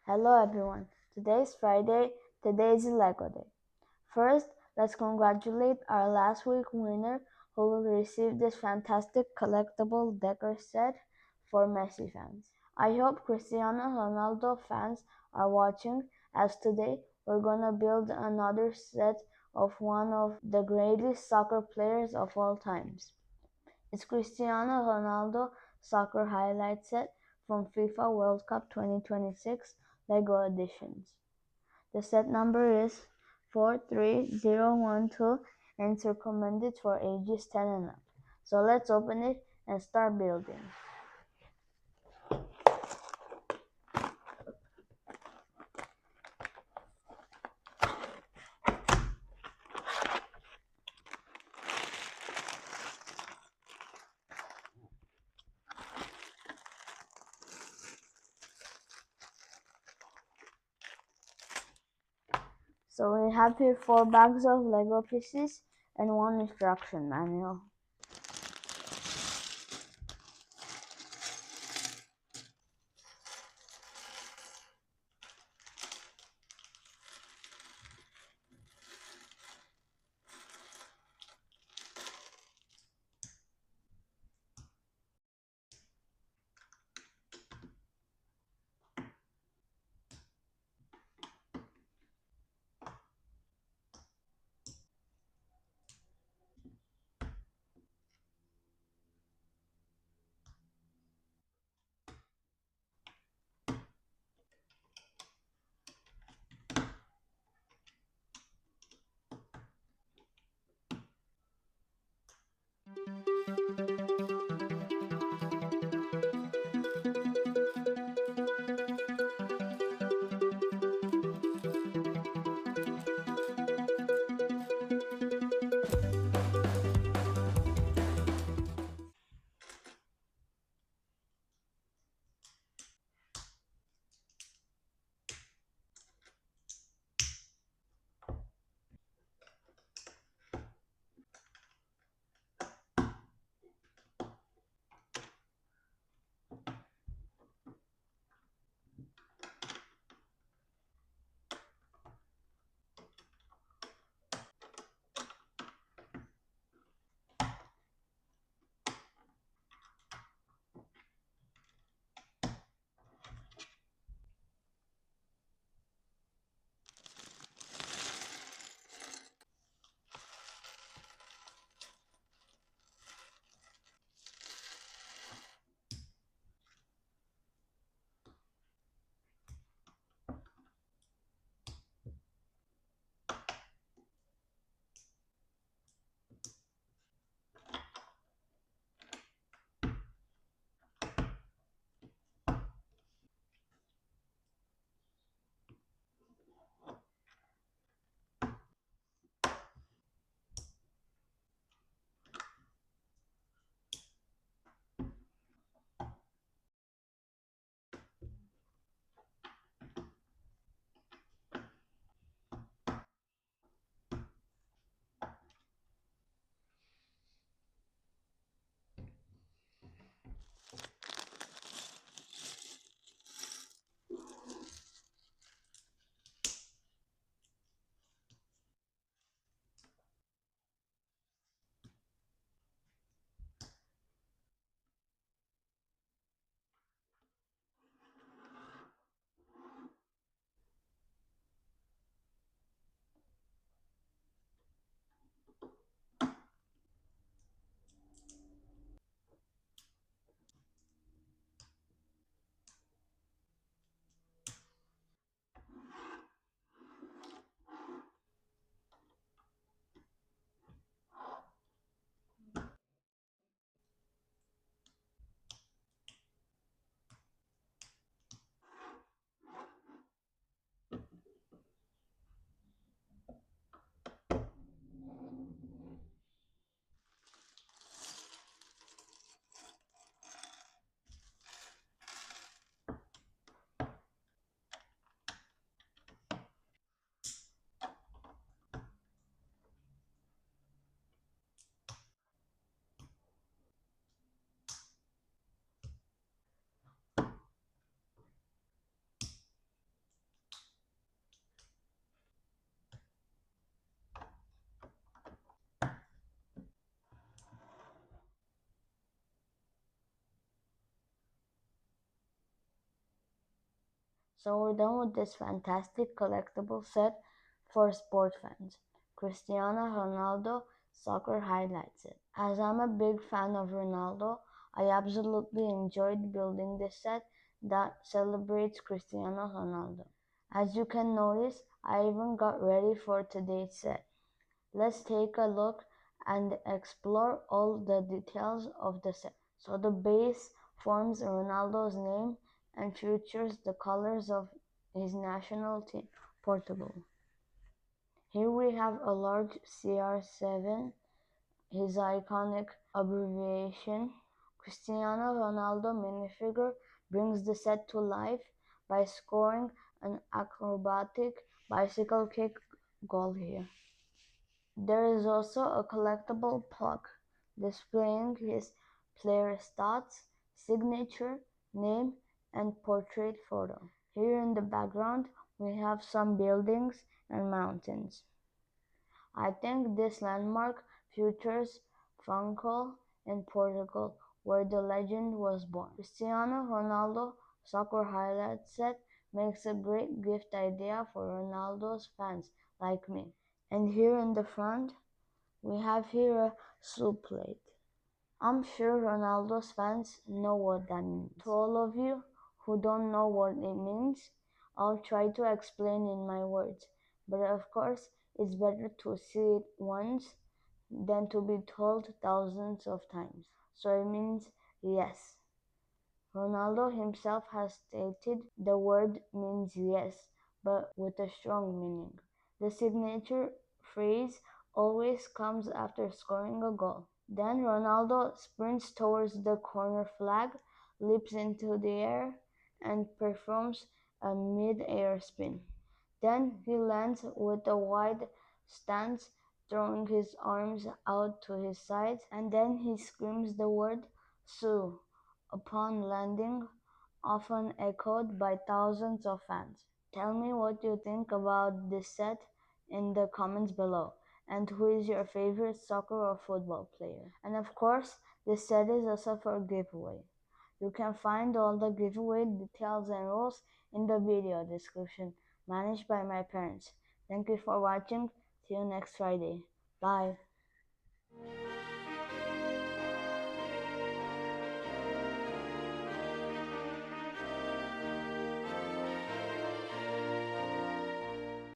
Hello everyone. Today is Friday. Today is Lego Day. First, let's congratulate our last week winner who will receive this fantastic collectible decor set for Messi fans. I hope Cristiano Ronaldo fans are watching, as today we're gonna build another set of one of the greatest soccer players of all times. It's Cristiano Ronaldo soccer highlight set from FIFA World Cup 2026 Lego editions. The set number is 43012 and it's recommended for ages 10 and up. So let's open it and start building. So we have here 4 bags of Lego pieces and 1 instruction manual. So we're done with this fantastic collectible set for sport fans. Cristiano Ronaldo soccer highlights it. As I'm a big fan of Ronaldo, I absolutely enjoyed building this set that celebrates Cristiano Ronaldo. As you can notice, I even got ready for today's set. Let's take a look and explore all the details of the set. So the base forms Ronaldo's name and features the colors of his national team, Portugal. Here we have a large CR7, his iconic abbreviation. Cristiano Ronaldo minifigure brings the set to life by scoring an acrobatic bicycle kick goal here. There is also a collectible plug displaying his player stats, signature, name, and portrait photo. Here in the background, we have some buildings and mountains. I think this landmark features Funchal in Portugal, where the legend was born. Cristiano Ronaldo soccer highlight set makes a great gift idea for Ronaldo's fans like me. And here in the front, we have here a soup plate. I'm sure Ronaldo's fans know what that means. To all of you who don't know what it means, I'll try to explain in my words. But of course, it's better to see it once than to be told thousands of times. So it means yes. Ronaldo himself has stated the word means yes, but with a strong meaning. The signature phrase always comes after scoring a goal. Then Ronaldo sprints towards the corner flag, leaps into the air, and performs a mid-air spin. Then he lands with a wide stance, throwing his arms out to his sides, and then he screams the word "Su" upon landing, often echoed by thousands of fans. Tell me what you think about this set in the comments below, and who is your favorite soccer or football player. And of course, this set is also for giveaway. You can find all the giveaway details and rules in the video description, managed by my parents. Thank you for watching. See you next Friday. Bye.